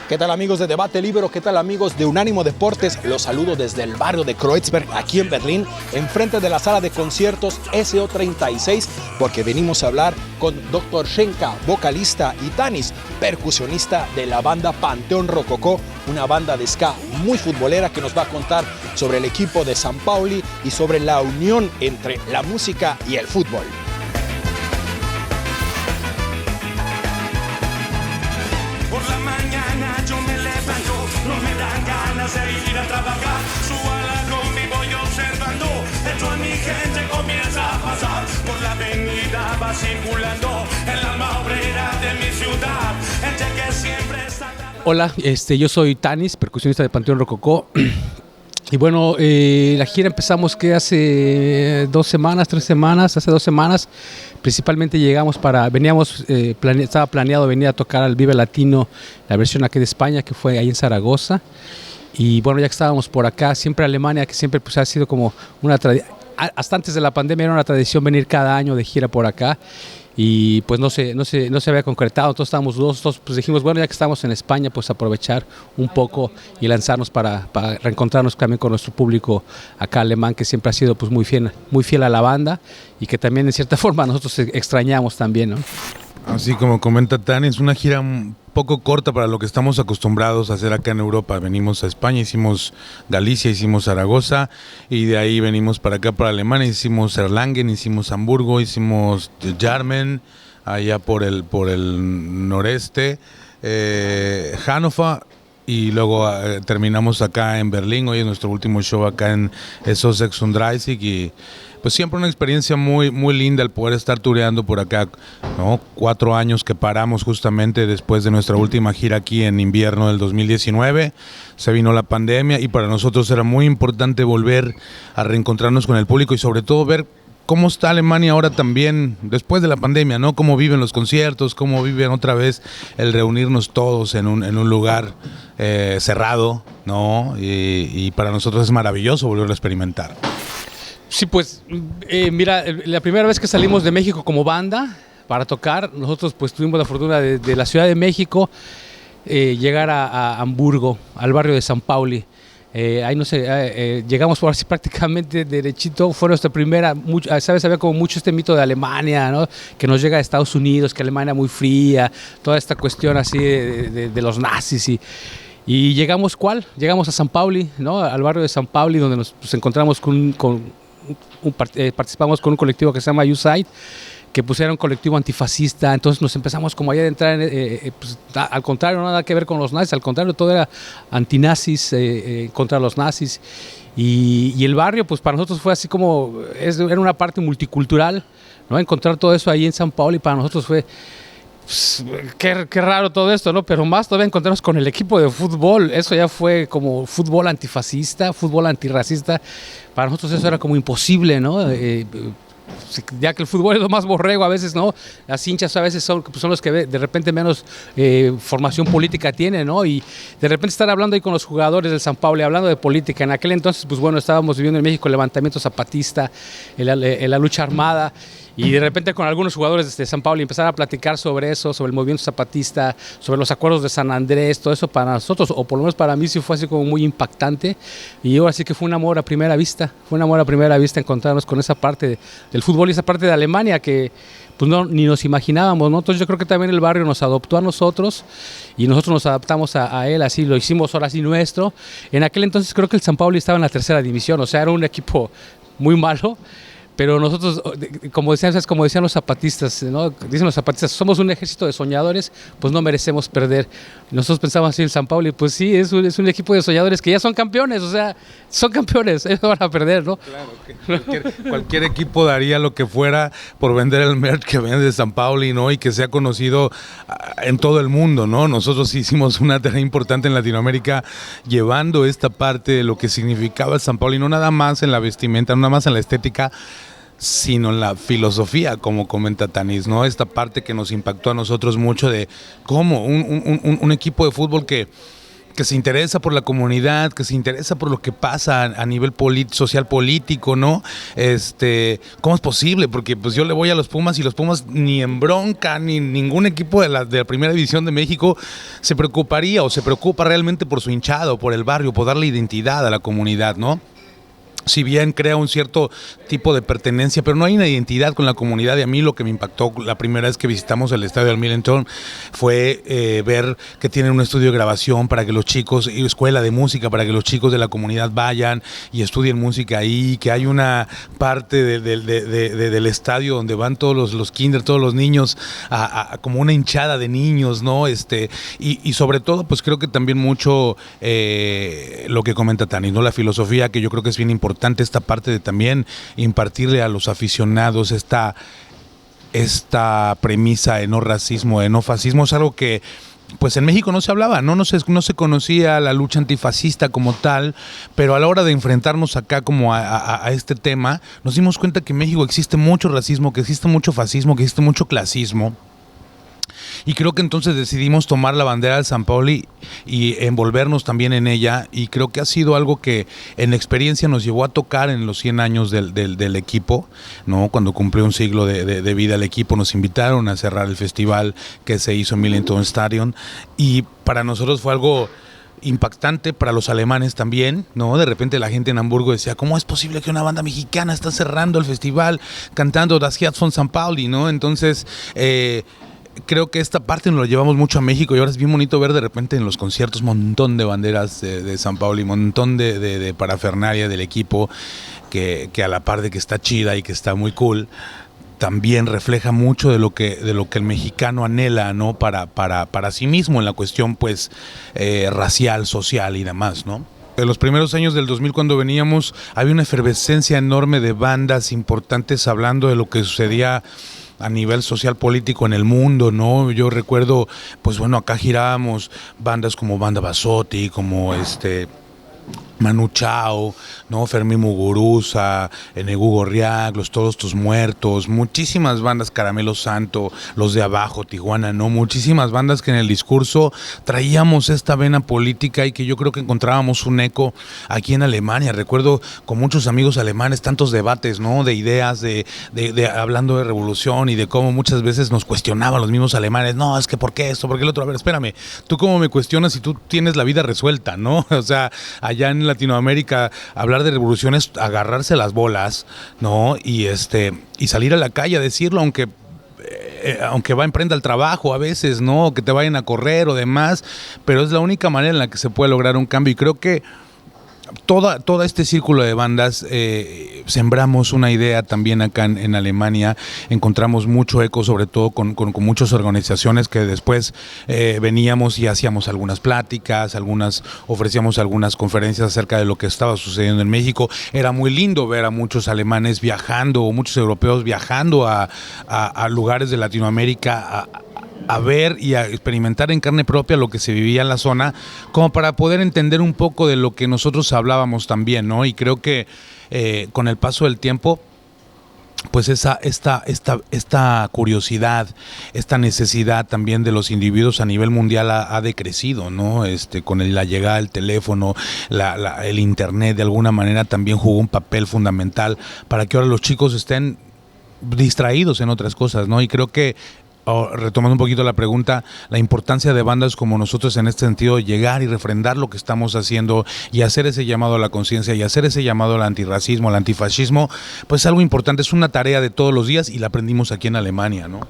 ¿Qué tal amigos de Debate Libero? ¿Qué tal amigos de Unánimo Deportes? Los saludo desde el barrio de Kreuzberg, aquí en Berlín, enfrente de la sala de conciertos SO36, porque venimos a hablar con Dr. Schenka, vocalista, y Tanis, percusionista de la banda Panteón Rococó, una banda de ska muy futbolera que nos va a contar sobre el equipo de San Pauli y sobre la unión entre la música y el fútbol. De ir a trabajar, subo a la combi, voy observando, esto a mi gente comienza a pasar, por la avenida va circulando, el alma obrera de mi ciudad, gente que siempre está... Hola, yo soy Tanis, percusionista de Panteón Rococó. Y bueno, la gira empezamos hace 2 semanas, 3 semanas, hace 2 semanas. Principalmente estaba planeado venir a tocar al Vive Latino, la versión aquí de España, que fue ahí en Zaragoza. Y bueno, ya que estábamos por acá, siempre Alemania, que siempre pues, ha sido como una tradición, hasta antes de la pandemia era una tradición venir cada año de gira por acá. Y pues no se había concretado, entonces estábamos todos, pues dijimos, bueno, ya que estamos en España, pues aprovechar un poco y lanzarnos para reencontrarnos también con nuestro público acá alemán, que siempre ha sido pues muy fiel a la banda y que también en cierta forma nosotros extrañamos también, ¿no? Así como comenta Tani, es una gira un poco corta para lo que estamos acostumbrados a hacer acá en Europa. Venimos a España, hicimos Galicia, hicimos Zaragoza y de ahí venimos para acá, para Alemania, hicimos Erlangen, hicimos Hamburgo, hicimos Jarmen, allá por el noreste, Hannover, y luego terminamos acá en Berlín. Hoy es nuestro último show acá en SO36 y pues siempre una experiencia muy, muy linda el poder estar tureando por acá, ¿no? 4 años que paramos justamente después de nuestra última gira aquí en invierno del 2019, se vino la pandemia y para nosotros era muy importante volver a reencontrarnos con el público y sobre todo ver cómo está Alemania ahora también después de la pandemia, ¿no? Cómo viven los conciertos, cómo viven otra vez el reunirnos todos en un lugar cerrado, ¿no? Y para nosotros es maravilloso volverlo a experimentar. Sí, pues mira, la primera vez que salimos de México como banda para tocar, nosotros pues tuvimos la fortuna de la Ciudad de México llegar a Hamburgo, al barrio de San Pauli. Ahí no sé, llegamos por así prácticamente derechito, fue nuestra primera, ¿sabes? Había como mucho este mito de Alemania, ¿no? Que nos llega a Estados Unidos, que Alemania muy fría, toda esta cuestión así de los nazis y llegamos a San Pauli, ¿no? Al barrio de San Pauli, donde nos encontramos participamos con un colectivo que se llama U-Side, que pues era un colectivo antifascista, entonces nos empezamos como allá a entrar pues, al contrario, nada que ver con los nazis, al contrario, todo era antinazis, contra los nazis, y el barrio pues para nosotros fue así como, era una parte multicultural, ¿no? Encontrar todo eso ahí en San Paulo y para nosotros fue... Pues, qué raro todo esto, ¿no? Pero más todavía encontrarnos con el equipo de fútbol, eso ya fue como fútbol antifascista, fútbol antirracista, para nosotros eso era como imposible, ¿no? Ya que el fútbol es lo más borrego a veces, ¿no? Las hinchas a veces son los que de repente menos formación política tienen, ¿no? Y de repente estar hablando ahí con los jugadores del San Paulo, hablando de política. En aquel entonces, pues bueno, estábamos viviendo en México el levantamiento zapatista, la lucha armada, y de repente con algunos jugadores de San Paulo empezar a platicar sobre eso, sobre el movimiento zapatista, sobre los acuerdos de San Andrés, todo eso para nosotros, o por lo menos para mí sí fue así como muy impactante. Y ahora sí que fue un amor a primera vista, encontrarnos con esa parte del fútbol y esa parte de Alemania que pues ni nos imaginábamos, ¿no? Entonces yo creo que también el barrio nos adoptó a nosotros y nosotros nos adaptamos a él, así lo hicimos ahora sí nuestro. En aquel entonces creo que el San Paulo estaba en la 3ª división, o sea, era un equipo muy malo. Pero nosotros, como decían los zapatistas, ¿no? Dicen los zapatistas, somos un ejército de soñadores, pues no merecemos perder. Nosotros pensamos así en San Paulo y pues sí, es un equipo de soñadores que ya son campeones, o sea, son campeones, ellos van a perder, ¿no? Claro, que cualquier equipo daría lo que fuera por vender el merch que vende de San Paulo, ¿no? Y que sea conocido en todo el mundo, ¿no? Nosotros hicimos una tarea importante en Latinoamérica llevando esta parte de lo que significaba el San Paulo y no nada más en la vestimenta, no nada más en la estética, sino en la filosofía, como comenta Tanis, ¿no? Esta parte que nos impactó a nosotros mucho de cómo un equipo de fútbol que que se interesa por la comunidad, que se interesa por lo que pasa a nivel social político, ¿no? ¿Cómo es posible? Porque pues yo le voy a los Pumas y los Pumas ni en bronca, ni ningún equipo de la primera división de México se preocuparía o se preocupa realmente por su hinchado, por el barrio, por darle identidad a la comunidad, ¿no? Si bien crea un cierto tipo de pertenencia, pero no hay una identidad con la comunidad. Y a mí lo que me impactó la primera vez que visitamos el estadio del Millington fue ver que tienen un estudio de grabación para que los chicos, y escuela de música, para que los chicos de la comunidad vayan y estudien música ahí, que hay una parte del estadio donde van todos los kinder, todos los niños, como una hinchada de niños, ¿no? Y sobre todo, pues creo que también mucho lo que comenta Tani, ¿no? La filosofía, que yo creo que es bien importante, esta parte de también impartirle a los aficionados esta premisa de no racismo, de no fascismo. Es algo que pues en México no se hablaba, no se conocía la lucha antifascista como tal, pero a la hora de enfrentarnos acá como a este tema, nos dimos cuenta que en México existe mucho racismo, que existe mucho fascismo, que existe mucho clasismo. Y creo que entonces decidimos tomar la bandera del San Pauli y envolvernos también en ella, y creo que ha sido algo que en experiencia nos llevó a tocar en los 100 años del equipo, ¿no? Cuando cumplió un siglo de vida el equipo, nos invitaron a cerrar el festival que se hizo en Millington Stadium, y para nosotros fue algo impactante, para los alemanes también, ¿no? De repente la gente en Hamburgo decía, ¿cómo es posible que una banda mexicana está cerrando el festival cantando Das Herz von St. Pauli, ¿no? Entonces, creo que esta parte nos lo llevamos mucho a México, y ahora es bien bonito ver de repente en los conciertos un montón de banderas de San Pauli, un montón de parafernalia del equipo que a la par de que está chida y que está muy cool, también refleja mucho de lo que el mexicano anhela, ¿no? Para sí mismo en la cuestión pues racial, social y demás, ¿no? En los primeros años del 2000, cuando veníamos, había una efervescencia enorme de bandas importantes hablando de lo que sucedía a nivel social político en el mundo, ¿no? Yo recuerdo, pues bueno, acá girábamos bandas como Banda Basotti, como Manu Chao, ¿no? Fermín Muguruza, Enegu Gorriak, Los Todos Tus Muertos, muchísimas bandas, Caramelo Santo, Los de Abajo, Tijuana, ¿no? Muchísimas bandas que en el discurso traíamos esta vena política y que yo creo que encontrábamos un eco aquí en Alemania. Recuerdo con muchos amigos alemanes tantos debates, ¿no? De ideas, de hablando de revolución y de cómo muchas veces nos cuestionaban los mismos alemanes, no, es que ¿por qué esto? ¿Por qué el otro? A ver, espérame, ¿tú cómo me cuestionas si tú tienes la vida resuelta, ¿no? O sea, allá en Latinoamérica hablar de revolución es agarrarse las bolas, ¿no? Y salir a la calle a decirlo, aunque va en prenda al trabajo a veces, ¿no? Que te vayan a correr o demás, pero es la única manera en la que se puede lograr un cambio, y creo que todo este círculo de bandas sembramos una idea también acá en Alemania. Encontramos mucho eco, sobre todo con muchas organizaciones que después veníamos y hacíamos algunas pláticas, ofrecíamos algunas conferencias acerca de lo que estaba sucediendo en México. Era muy lindo ver a muchos alemanes viajando, o muchos europeos viajando a lugares de Latinoamérica a ver y a experimentar en carne propia lo que se vivía en la zona, como para poder entender un poco de lo que nosotros hablábamos también, ¿no? Y creo que con el paso del tiempo, pues esta curiosidad, esta necesidad también de los individuos a nivel mundial ha decrecido, ¿no? Con la llegada del teléfono, el internet de alguna manera también jugó un papel fundamental para que ahora los chicos estén distraídos en otras cosas, ¿no? Y creo que retomando un poquito la pregunta, la importancia de bandas como nosotros en este sentido, llegar y refrendar lo que estamos haciendo y hacer ese llamado a la conciencia y hacer ese llamado al antirracismo, al antifascismo, pues es algo importante, es una tarea de todos los días y la aprendimos aquí en Alemania, ¿no?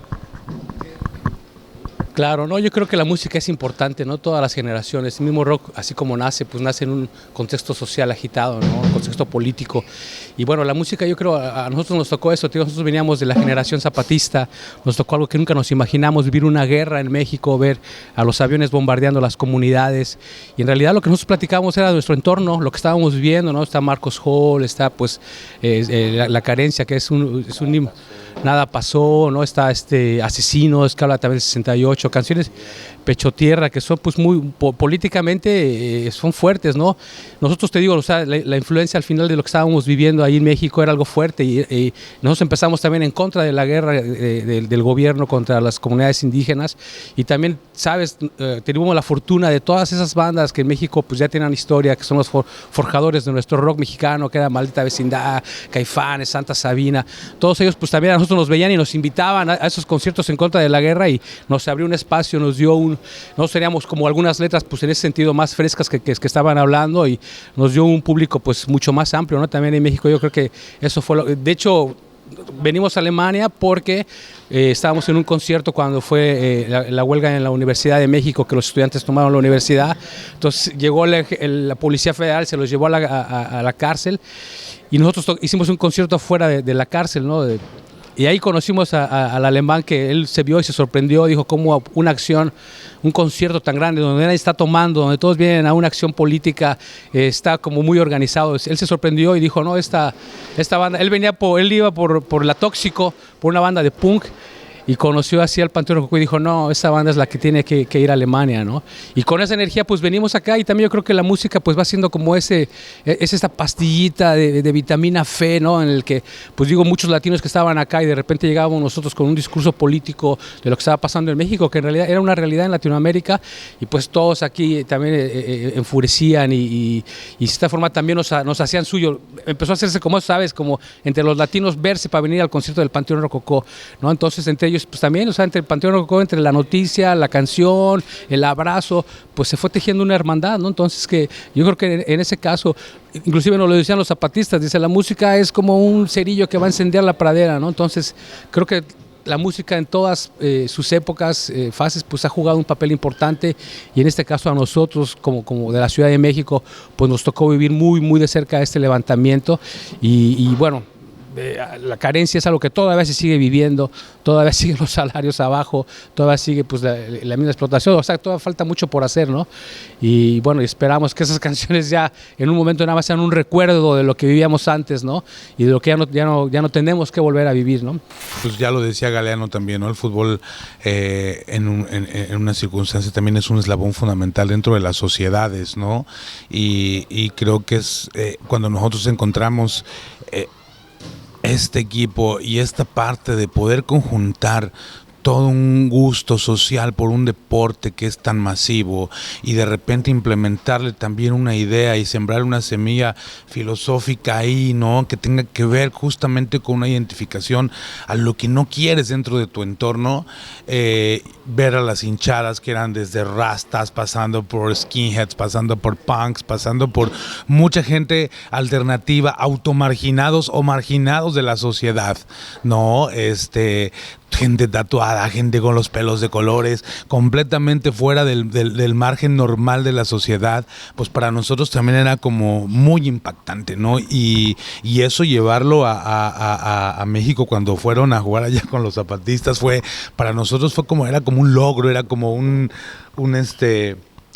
Claro, no, yo creo que la música es importante, ¿no? Todas las generaciones, el mismo rock, así como nace, pues nace en un contexto social agitado, ¿no? Un contexto político. Y bueno, la música, yo creo, a nosotros nos tocó eso, tío, nosotros veníamos de la generación zapatista, nos tocó algo que nunca nos imaginamos, vivir una guerra en México, ver a los aviones bombardeando las comunidades, y en realidad lo que nosotros platicábamos era nuestro entorno, lo que estábamos viviendo, ¿no? Está Marcos Hall, está pues la carencia, que es un Nada pasó, ¿no? Está Asesinos, que habla también del 68, canciones Pecho Tierra, que son pues muy políticamente son fuertes, ¿no? Nosotros, te digo, o sea, la influencia al final de lo que estábamos viviendo ahí en México era algo fuerte y nosotros empezamos también en contra de la guerra del gobierno contra las comunidades indígenas y también, sabes, tuvimos la fortuna de todas esas bandas que en México pues ya tienen historia, que son los forjadores de nuestro rock mexicano, que era Maldita Vecindad, Caifanes, Santa Sabina, todos ellos pues también a nosotros nos veían y nos invitaban a esos conciertos en contra de la guerra y nos abrió un espacio, nos dio no seríamos como algunas letras pues en ese sentido más frescas que estaban hablando y nos dio un público pues mucho más amplio, ¿no? También en México yo creo que eso fue de hecho venimos a Alemania porque estábamos en un concierto cuando fue la huelga en la Universidad de México, que los estudiantes tomaron la universidad, entonces llegó la Policía Federal, se los llevó a la cárcel y nosotros hicimos un concierto afuera de la cárcel, ¿no? Y ahí conocimos al alemán, que él se vio y se sorprendió, dijo cómo una acción, un concierto tan grande, donde nadie está tomando, donde todos vienen a una acción política, está como muy organizado. Él se sorprendió y dijo, no, esta banda, él iba por La Tóxico, por una banda de punk, y conoció así al Panteón Rococó y dijo, no, esa banda es la que tiene que ir a Alemania, ¿no? Y con esa energía pues venimos acá y también yo creo que la música pues va siendo como es esta pastillita de vitamina F, ¿no? En el que pues digo muchos latinos que estaban acá y de repente llegábamos nosotros con un discurso político de lo que estaba pasando en México, que en realidad era una realidad en Latinoamérica y pues todos aquí también enfurecían y de esta forma también nos hacían suyo. Empezó a hacerse como sabes, como entre los latinos verse para venir al concierto del Panteón Rococó, ¿no? Entonces entre ellos pues también, o sea, entre el Panteón Rococó, entre la noticia, la canción, el abrazo, pues se fue tejiendo una hermandad, ¿no? Entonces que yo creo que en ese caso, inclusive nos lo decían los zapatistas, dice, la música es como un cerillo que va a encender la pradera, ¿no? Entonces creo que la música en todas sus épocas, fases, pues ha jugado un papel importante y en este caso a nosotros como de la Ciudad de México, pues nos tocó vivir muy, muy de cerca este levantamiento y bueno, la carencia es algo que todavía se sigue viviendo, todavía siguen los salarios abajo, todavía sigue pues la misma explotación, o sea, todavía falta mucho por hacer, ¿no? Y bueno, esperamos que esas canciones ya en un momento nada más sean un recuerdo de lo que vivíamos antes, ¿no? Y de lo que ya no tenemos que volver a vivir, ¿no? Pues ya lo decía Galeano también, ¿no? El fútbol en una circunstancia también es un eslabón fundamental dentro de las sociedades, ¿no? Y creo que es cuando nosotros encontramos este equipo y esta parte de poder conjuntar todo un gusto social por un deporte que es tan masivo y de repente implementarle también una idea y sembrar una semilla filosófica ahí, ¿no? Que tenga que ver justamente con una identificación a lo que no quieres dentro de tu entorno, ver a las hinchadas que eran desde rastas, pasando por skinheads, pasando por punks, pasando por mucha gente alternativa, automarginados o marginados de la sociedad, ¿no? Gente tatuada, gente con los pelos de colores, completamente fuera del margen normal de la sociedad, pues para nosotros también era como muy impactante, ¿no? Y eso llevarlo a México cuando fueron a jugar allá con los zapatistas para nosotros era como un logro, era como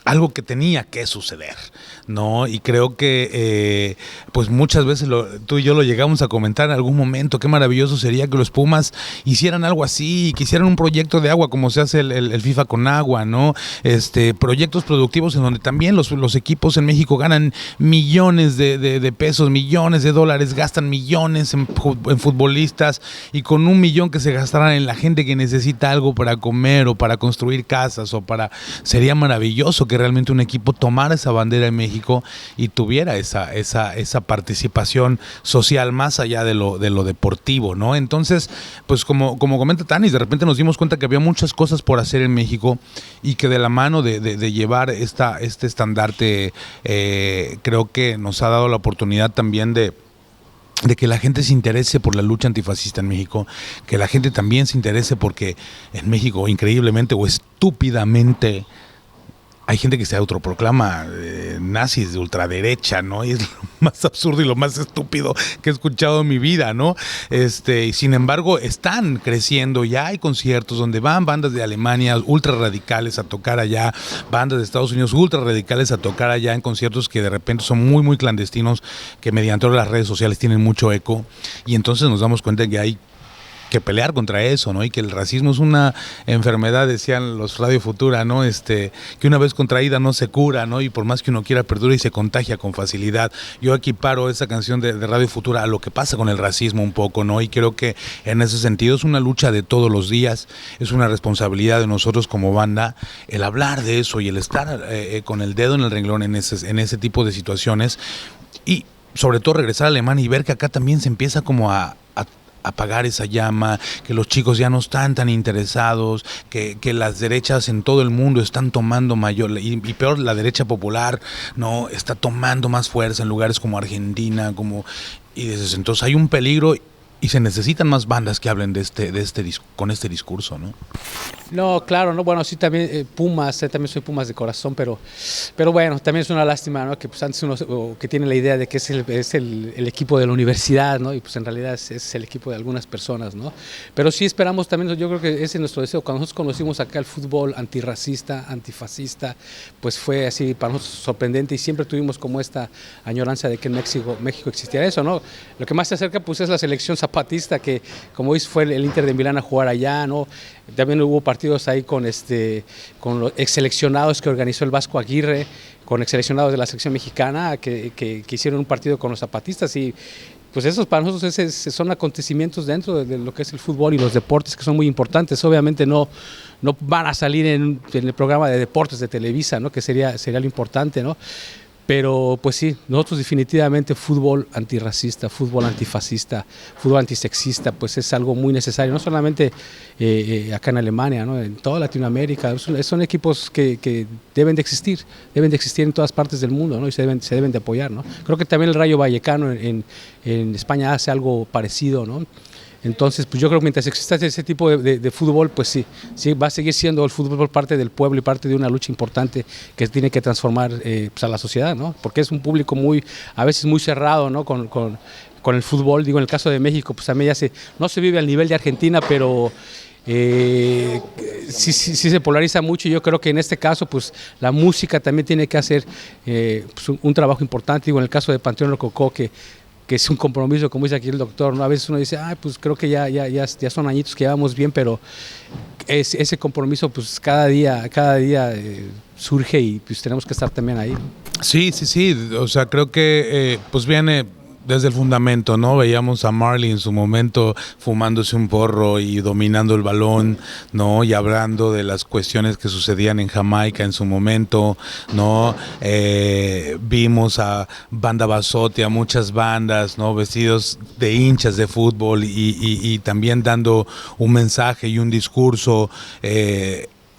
algo que tenía que suceder, ¿no? Y creo que pues muchas veces tú y yo lo llegamos a comentar en algún momento, qué maravilloso sería que los Pumas hicieran algo así, que hicieran un proyecto de agua como se hace el FIFA con agua, ¿no? Proyectos productivos en donde también los equipos en México ganan millones de pesos, millones de dólares, gastan millones en futbolistas y con $1 millón que se gastaran en la gente que necesita algo para comer o para construir casas sería maravilloso que realmente un equipo tomara esa bandera en México y tuviera esa participación social más allá de lo deportivo, ¿no? Entonces, pues como comenta Tanis, de repente nos dimos cuenta que había muchas cosas por hacer en México y que de la mano de llevar este estandarte, creo que nos ha dado la oportunidad también de que la gente se interese por la lucha antifascista en México, que la gente también se interese porque en México, increíblemente o estúpidamente, hay gente que se autoproclama nazis de ultraderecha, ¿no? Y es lo más absurdo y lo más estúpido que he escuchado en mi vida, ¿no? Y sin embargo, están creciendo, ya hay conciertos donde van bandas de Alemania ultra radicales a tocar allá, bandas de Estados Unidos ultra radicales a tocar allá en conciertos que de repente son muy, muy clandestinos, que mediante las redes sociales tienen mucho eco, y entonces nos damos cuenta que hay pelear contra eso, ¿no? Y que el racismo es una enfermedad, decían los Radio Futura, ¿no? Que una vez contraída no se cura, ¿no? Y por más que uno quiera perdura y se contagia con facilidad. Yo equiparo esa canción de Radio Futura a lo que pasa con el racismo un poco, ¿no? Y creo que en ese sentido es una lucha de todos los días, es una responsabilidad de nosotros como banda el hablar de eso y el estar con el dedo en el renglón en ese tipo de situaciones, y sobre todo regresar a Alemania y ver que acá también se empieza como a apagar esa llama, que los chicos ya no están tan interesados, que las derechas en todo el mundo están tomando mayor, y peor, la derecha popular no está tomando más fuerza en lugares como Argentina, y desde entonces hay un peligro y se necesitan más bandas que hablen con este discurso, ¿no? No, claro, no, bueno, sí, también Pumas, también soy Pumas de corazón, pero bueno, también es una lástima, ¿no? Que pues antes uno que tiene la idea de que es el equipo de la universidad, ¿no? Y pues en realidad es el equipo de algunas personas, ¿no? Pero sí esperamos también, yo creo que ese es nuestro deseo. Cuando nosotros conocimos acá el fútbol antirracista, antifascista, pues fue así para nosotros sorprendente, y siempre tuvimos como esta añoranza de que en México existiera eso, ¿no? Lo que más se acerca pues es la selección zapatista, que como dice fue el Inter de Milán a jugar allá, ¿no? También hubo partidos ahí con los ex seleccionados que organizó el Vasco Aguirre, con ex seleccionados de la selección mexicana que hicieron un partido con los zapatistas, y pues esos para nosotros son acontecimientos dentro de lo que es el fútbol y los deportes, que son muy importantes. Obviamente no van a salir en el programa de deportes de Televisa, ¿no? Que sería lo importante, ¿no? Pero pues sí, nosotros definitivamente fútbol antirracista, fútbol antifascista, fútbol antisexista, pues es algo muy necesario, no solamente acá en Alemania, ¿no? En toda Latinoamérica. Son equipos que deben de existir en todas partes del mundo, ¿no? Y se deben de apoyar, ¿no? Creo que también el Rayo Vallecano en España hace algo parecido, ¿no? Entonces, pues yo creo que mientras exista ese tipo de fútbol, pues sí, va a seguir siendo el fútbol parte del pueblo y parte de una lucha importante que tiene que transformar pues a la sociedad, ¿no? Porque es un público a veces muy cerrado, ¿no? Con el fútbol. Digo, en el caso de México, pues también no se vive al nivel de Argentina, pero sí se polariza mucho, y yo creo que en este caso pues la música también tiene que hacer pues, un trabajo importante. Digo, en el caso de Panteón Rococó, que es un compromiso, como dice aquí el doctor, ¿no? A veces uno dice, pues creo que ya son añitos que llevamos bien, pero ese compromiso pues cada día surge, y pues tenemos que estar también ahí. Sí, o sea, creo que pues viene desde el fundamento, ¿no? Veíamos a Marley en su momento fumándose un porro y dominando el balón, ¿no? Y hablando de las cuestiones que sucedían en Jamaica en su momento, ¿no? Vimos a Banda Basote, a muchas bandas, ¿no? Vestidos de hinchas de fútbol y también dando un mensaje y un discurso.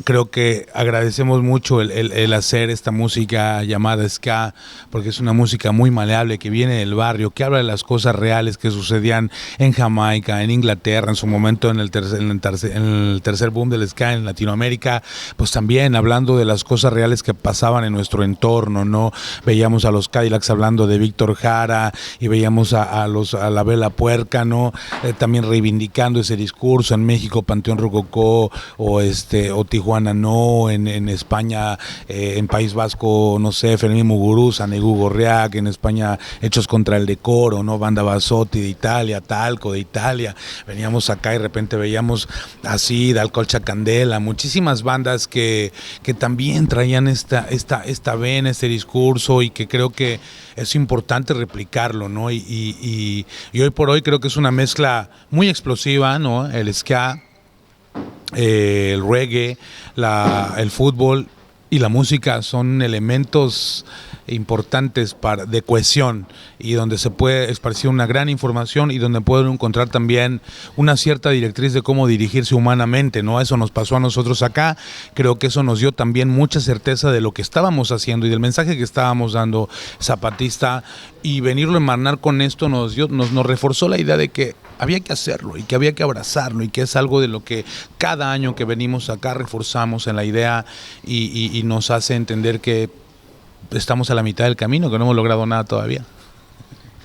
Creo que agradecemos mucho el hacer esta música llamada ska, porque es una música muy maleable, que viene del barrio, que habla de las cosas reales que sucedían en Jamaica, en Inglaterra, en su momento en el tercer boom del ska en Latinoamérica, pues también hablando de las cosas reales que pasaban en nuestro entorno, ¿no? Veíamos a los Cadillacs hablando de Víctor Jara, y veíamos a la Vela Puerca, ¿no? También reivindicando ese discurso. En México, Panteón Rococó, o Tijuana, no, en España, en País Vasco, no sé, Fermín Muguruza, Negú Gorriac, en España, Hechos contra el Decoro, ¿no? Banda Basotti de Italia, Talco de Italia. Veníamos acá y de repente veíamos así, Dalcolcha Candela, muchísimas bandas que también traían esta vena, este discurso, y que creo que es importante replicarlo, ¿no? Y hoy por hoy creo que es una mezcla muy explosiva, ¿no? El ska, el reggae, el fútbol y la música son elementos importantes de cohesión, y donde se puede esparcir una gran información, y donde pueden encontrar también una cierta directriz de cómo dirigirse humanamente, ¿no? Eso nos pasó a nosotros acá. Creo que eso nos dio también mucha certeza de lo que estábamos haciendo y del mensaje que estábamos dando zapatista, y venirlo a emanar con esto nos reforzó la idea de que había que hacerlo y que había que abrazarlo, y que es algo de lo que cada año que venimos acá reforzamos en la idea, y nos hace entender que estamos a la mitad del camino, que no hemos logrado nada todavía.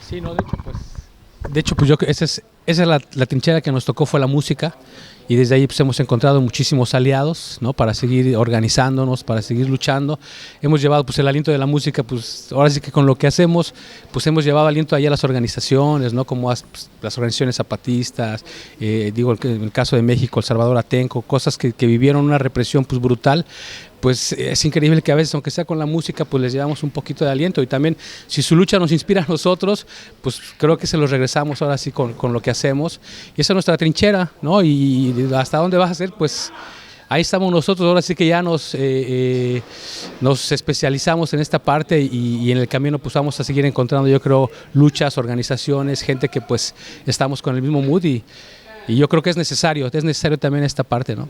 Sí, no, de hecho, pues yo esa es la trinchera que nos tocó, fue la música, y desde ahí pues hemos encontrado muchísimos aliados, ¿no? Para seguir organizándonos, para seguir luchando. Hemos llevado pues el aliento de la música, pues ahora sí que con lo que hacemos, pues hemos llevado aliento ahí a las organizaciones, ¿no? Como pues, las organizaciones zapatistas, digo en el caso de México, El Salvador Atenco, cosas que vivieron una represión pues brutal. Pues es increíble que a veces, aunque sea con la música, pues les llevamos un poquito de aliento, y también si su lucha nos inspira a nosotros, pues creo que se los regresamos ahora sí con lo que hacemos, y esa es nuestra trinchera, ¿no? Y hasta dónde vas a ser, pues ahí estamos nosotros, ahora sí que ya nos especializamos en esta parte, y en el camino pues vamos a seguir encontrando, yo creo, luchas, organizaciones, gente que pues estamos con el mismo mood, y yo creo que es necesario también esta parte, ¿no?